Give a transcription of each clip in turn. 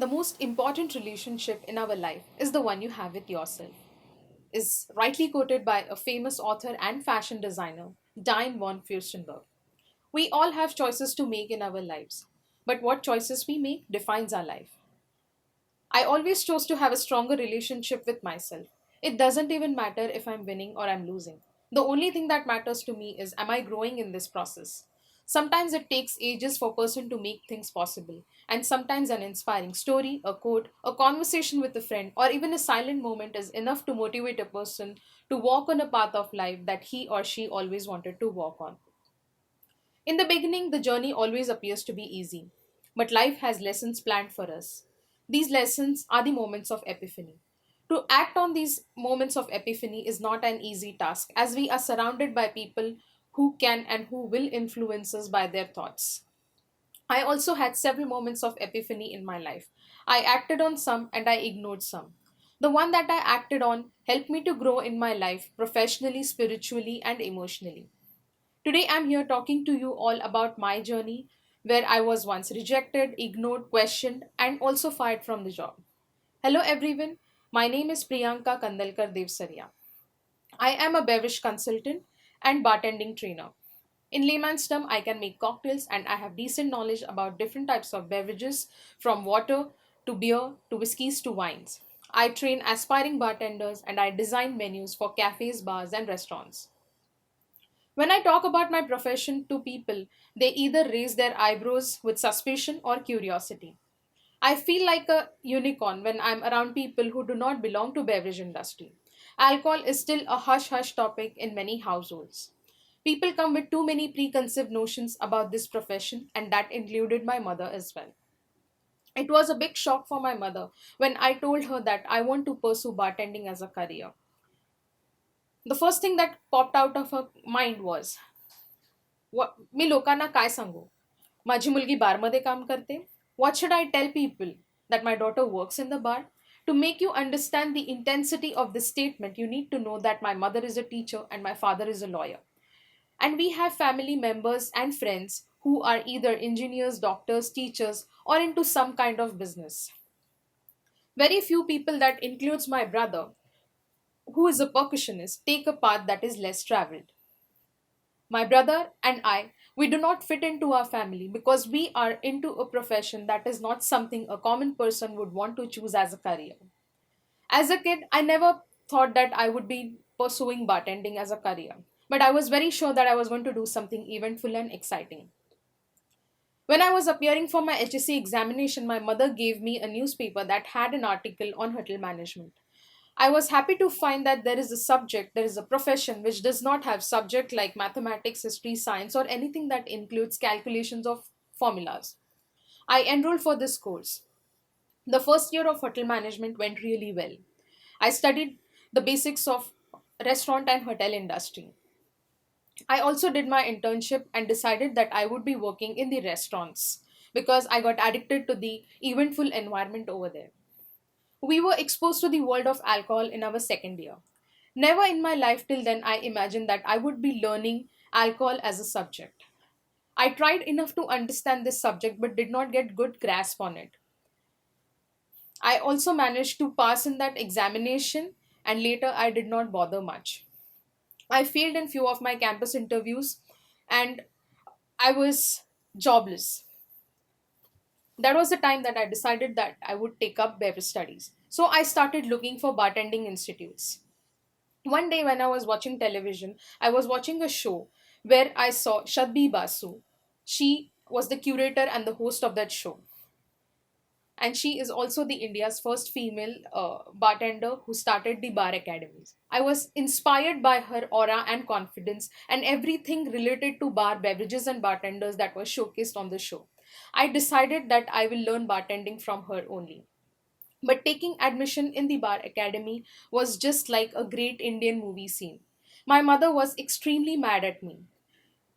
the most important relationship in our life is the one you have with yourself, is rightly quoted by a famous author and fashion designer, Diane von Furstenberg. We all have choices to make in our lives, but what choices we make defines our life. I always chose to have a stronger relationship with myself. It doesn't even matter if I'm winning or I'm losing. The only thing that matters to me is, am I growing in this process? Sometimes it takes ages for a person to make things possible, and sometimes an inspiring story, a quote, a conversation with a friend, or even a silent moment is enough to motivate a person to walk on a path of life that he or she always wanted to walk on. In the beginning, the journey always appears to be easy, but life has lessons planned for us. These lessons are the moments of epiphany. To act on these moments of epiphany is not an easy task, as we are surrounded by people who can and who will influence us by their thoughts. I also had several moments of epiphany in my life. I acted on some and I ignored some. The one that I acted on helped me to grow in my life professionally, spiritually, and emotionally. Today, I'm here talking to you all about my journey where I was once rejected, ignored, questioned, and also fired from the job. Hello, everyone. My name is Priyanka Devsaria. I am a beverage consultant and bartending trainer. In layman's term, I can make cocktails and I have decent knowledge about different types of beverages from water to beer to whiskeys to wines. I train aspiring bartenders and I design menus for cafes, bars, and restaurants. When I talk about my profession to people, they either raise their eyebrows with suspicion or curiosity. I feel like a unicorn when I'm around people who do not belong to beverage industry. Alcohol is still a hush hush topic in many households. People come with too many preconceived notions about this profession, and that included my mother as well. It was a big shock for my mother when I told her that I want to pursue bartending as a career. The first thing that popped out of her mind was, मी लोकांना काय सांगू? माझी मुलगी बारमध्ये काम करते. What should I tell people? That my daughter works in the bar? To make you understand the intensity of this statement, you need to know that my mother is a teacher and my father is a lawyer. And we have family members and friends who are either engineers, doctors, teachers, or into some kind of business. Very few people, that includes my brother, who is a percussionist, take a path that is less traveled. My brother and I, we do not fit into our family because we are into a profession that is not something a common person would want to choose as a career. As a kid, I never thought that I would be pursuing bartending as a career, but I was very sure that I was going to do something eventful and exciting. When I was appearing for my HSC examination, my mother gave me a newspaper that had an article on hotel management. I was happy to find that there is a profession which does not have subject like mathematics, history, science, or anything that includes calculations of formulas. I enrolled for this course. The first year of hotel management went really well. I studied the basics of restaurant and hotel industry. I also did my internship and decided that I would be working in the restaurants because I got addicted to the eventful environment over there. We were exposed to the world of alcohol in our second year. Never in my life till then I imagined that I would be learning alcohol as a subject. I tried enough to understand this subject but did not get good grasp on it. I also managed to pass in that examination and later I did not bother much. I failed in few of my campus interviews and I was jobless. That was the time that I decided that I would take up beverage studies. So I started looking for bartending institutes. One day when I was watching television, I was watching a show where I saw Shadbi Basu. She was the curator and the host of that show. And she is also the India's first female bartender who started the bar academies. I was inspired by her aura and confidence and everything related to bar beverages and bartenders that was showcased on the show. I decided that I will learn bartending from her only. But taking admission in the bar academy was just like a great Indian movie scene. My mother was extremely mad at me.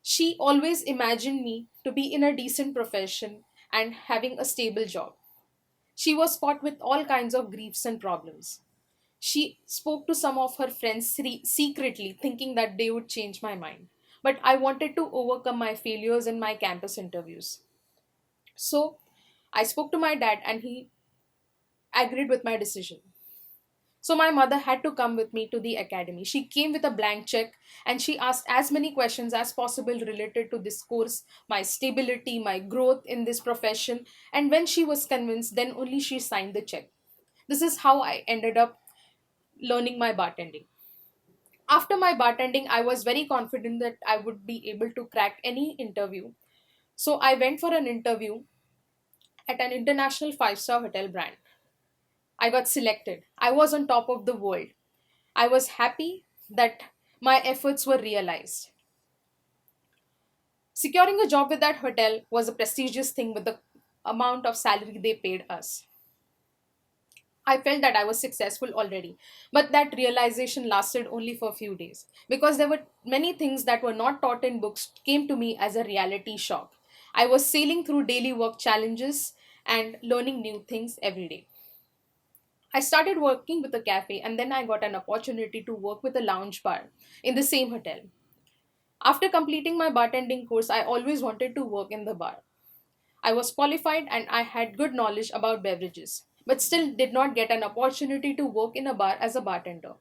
She always imagined me to be in a decent profession and having a stable job. She was caught with all kinds of griefs and problems. She spoke to some of her friends secretly, thinking that they would change my mind. But I wanted to overcome my failures in my campus interviews. So I spoke to my dad, and he agreed with my decision. So my mother had to come with me to the academy. She came with a blank check and she asked as many questions as possible related to this course, my stability, my growth in this profession. And when she was convinced, then only she signed the check. This is how I ended up learning my bartending. After my bartending, I was very confident that I would be able to crack any interview. So I went for an interview at an international five-star hotel brand. I got selected. I was on top of the world. I was happy that my efforts were realized. Securing a job with that hotel was a prestigious thing with the amount of salary they paid us. I felt that I was successful already, but that realization lasted only for a few days because there were many things that were not taught in books came to me as a reality shock. I was sailing through daily work challenges and learning new things every day. I started working with a cafe and then I got an opportunity to work with a lounge bar in the same hotel. After completing my bartending course, I always wanted to work in the bar. I was qualified and I had good knowledge about beverages, but still did not get an opportunity to work in a bar as a bartender.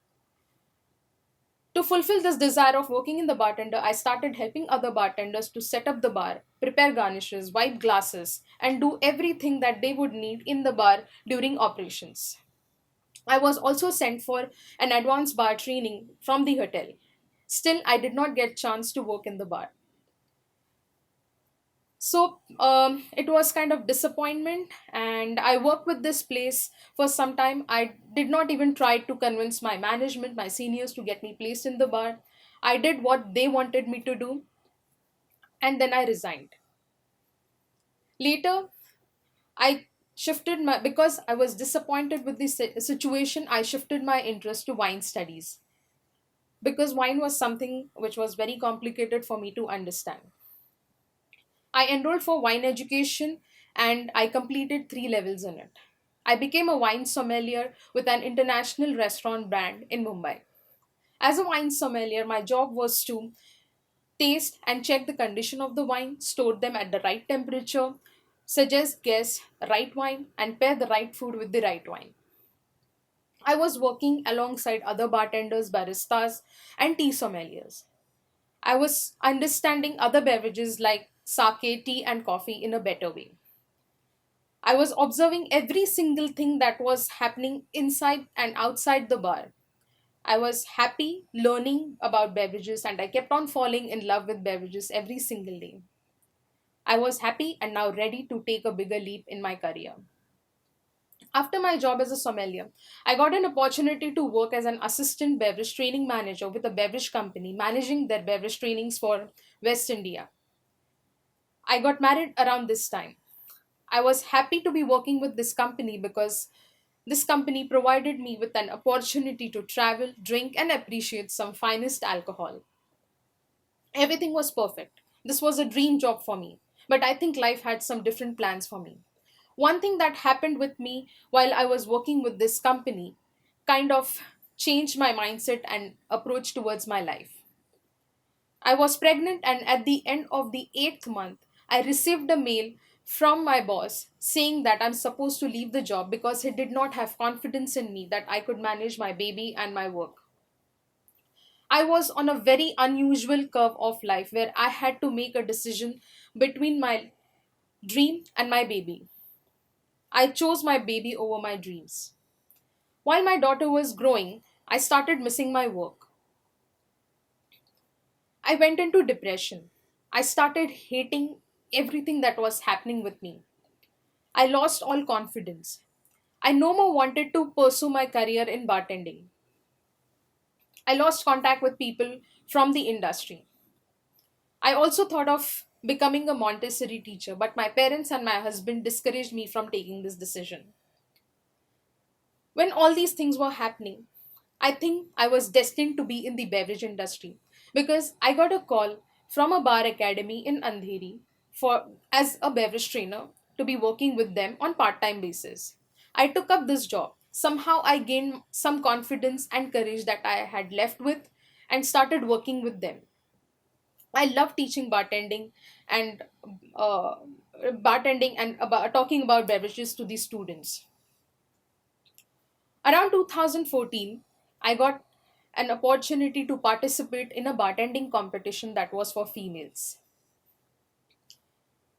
To fulfill this desire of working in the bartender, I started helping other bartenders to set up the bar, prepare garnishes, wipe glasses, and do everything that they would need in the bar during operations. I was also sent for an advanced bar training from the hotel. Still, I did not get chance to work in the bar. So it was kind of disappointment, and I worked with this place for some time. I did not even try to convince my management, my seniors, to get me placed in the bar. I did what they wanted me to do, and then I resigned. Later, I shifted my because I was disappointed with the situation. I shifted my interest to wine studies because wine was something which was very complicated for me to understand. I enrolled for wine education and I completed 3 levels in it. I became a wine sommelier with an international restaurant brand in Mumbai. As a wine sommelier, my job was to taste and check the condition of the wine, store them at the right temperature, suggest guests right wine, and pair the right food with the right wine. I was working alongside other bartenders, baristas, and tea sommeliers. I was understanding other beverages like sake, tea, and coffee in a better way. I was observing every single thing that was happening inside and outside the bar. I was happy learning about beverages and I kept on falling in love with beverages every single day. I was happy and now ready to take a bigger leap in my career. After my job as a sommelier, I got an opportunity to work as an assistant beverage training manager with a beverage company managing their beverage trainings for West India. I got married around this time. I was happy to be working with this company because this company provided me with an opportunity to travel, drink, and appreciate some finest alcohol. Everything was perfect. This was a dream job for me, but I think life had some different plans for me. One thing that happened with me while I was working with this company kind of changed my mindset and approach towards my life. I was pregnant, and at the end of the 8th month, I received a mail from my boss saying that I'm supposed to leave the job because he did not have confidence in me that I could manage my baby and my work. I was on a very unusual curve of life where I had to make a decision between my dream and my baby. I chose my baby over my dreams. While my daughter was growing, I started missing my work. I went into depression. I started hating everything that was happening with me. I lost all confidence. I no more wanted to pursue my career in bartending. I lost contact with people from the industry. I also thought of becoming a Montessori teacher, but my parents and my husband discouraged me from taking this decision. When all these things were happening, I think I was destined to be in the beverage industry because I got a call from a bar academy in Andheri for as a beverage trainer to be working with them on part-time basis. I took up this job. Somehow I gained some confidence and courage that I had left with and started working with them. I love teaching and uh, bartending and about talking about beverages to the students. Around 2014, I got an opportunity to participate in a bartending competition that was for females.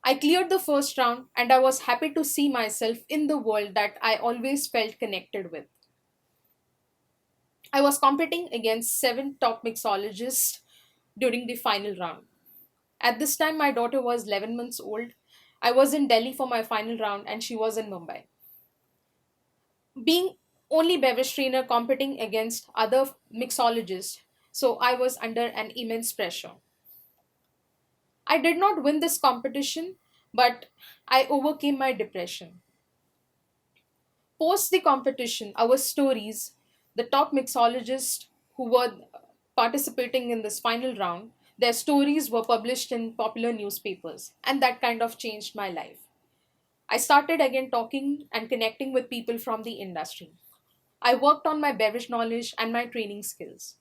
I cleared the first round and I was happy to see myself in the world that I always felt connected with. I was competing against seven top mixologists during the final round. At this time, my daughter was 11 months old. I was in Delhi for my final round and she was in Mumbai. Being only beverage trainer competing against other mixologists, so I was under an immense pressure. I did not win this competition, but I overcame my depression. Post the competition, our stories, the top mixologists who were participating in this final round, their stories were published in popular newspapers, and that kind of changed my life. I started again talking and connecting with people from the industry. I worked on my beverage knowledge and my training skills.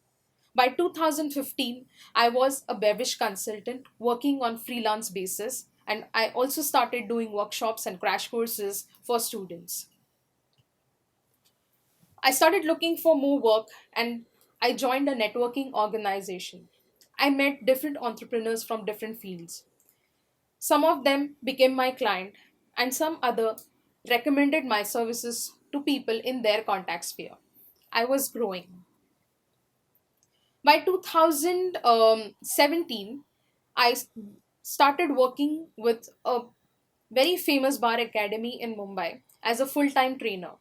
By 2015, I was a beverage consultant working on freelance basis, and I also started doing workshops and crash courses for students. I started looking for more work and I joined a networking organization. I met different entrepreneurs from different fields. Some of them became my client and some other recommended my services to people in their contact sphere. I was growing. By 2017, I started working with a very famous bar academy in Mumbai as a full time trainer.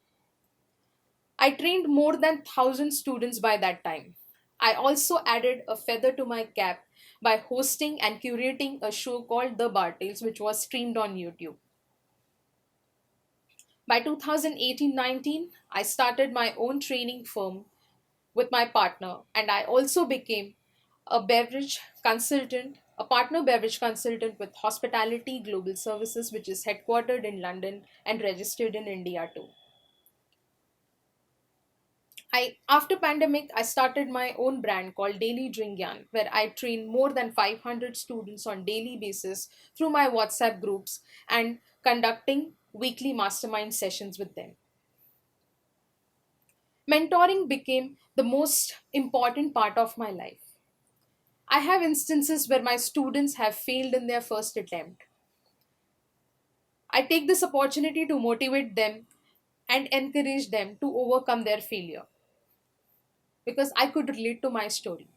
I trained more than 1,000 students by that time. I also added a feather to my cap by hosting and curating a show called The Bar Tales, which was streamed on YouTube. By 2018-19, I started my own training firm with my partner, and I also became a beverage consultant, a partner beverage consultant with Hospitality Global Services, which is headquartered in London and registered in India too. I after pandemic I started my own brand called Daily Dringyan, where I train more than 500 students on daily basis through my WhatsApp groups and conducting weekly mastermind sessions with them. Mentoring became the most important part of my life. I have instances where my students have failed in their first attempt. I take this opportunity to motivate them and encourage them to overcome their failure because I could relate to my story.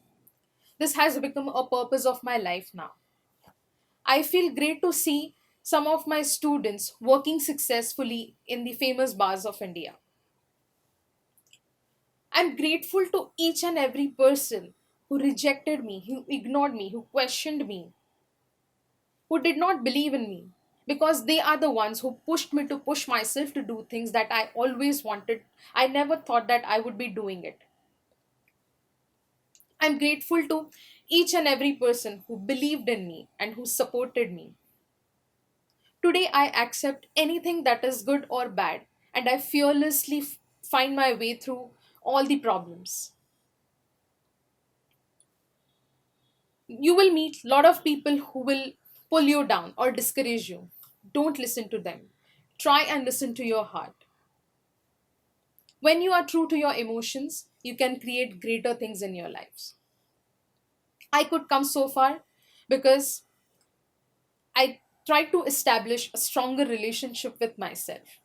This has become a purpose of my life now. I feel great to see some of my students working successfully in the famous bars of India. I'm grateful to each and every person who rejected me, who ignored me, who questioned me, who did not believe in me, because they are the ones who pushed me to push myself to do things that I always wanted. I never thought that I would be doing it. I'm grateful to each and every person who believed in me and who supported me. Today, I accept anything that is good or bad, and I fearlessly find my way through all the problems. You will meet a lot of people who will pull you down or discourage you. Don't listen to them. Try and listen to your heart. When you are true to your emotions, you can create greater things in your lives. I could come so far because I tried to establish a stronger relationship with myself.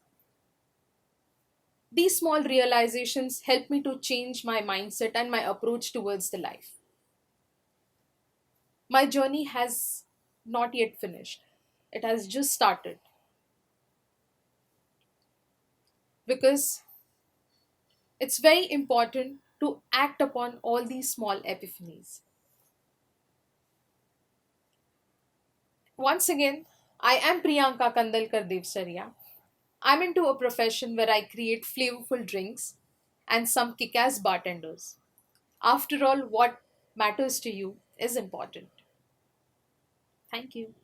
These small realizations help me to change my mindset and my approach towards the life. My journey has not yet finished. It has just started because it's very important to act upon all these small epiphanies. Once again, I am Priyanka Devsaria. I'm into a profession where I create flavorful drinks and some kick ass bartenders. After all, what matters to you is important. Thank you.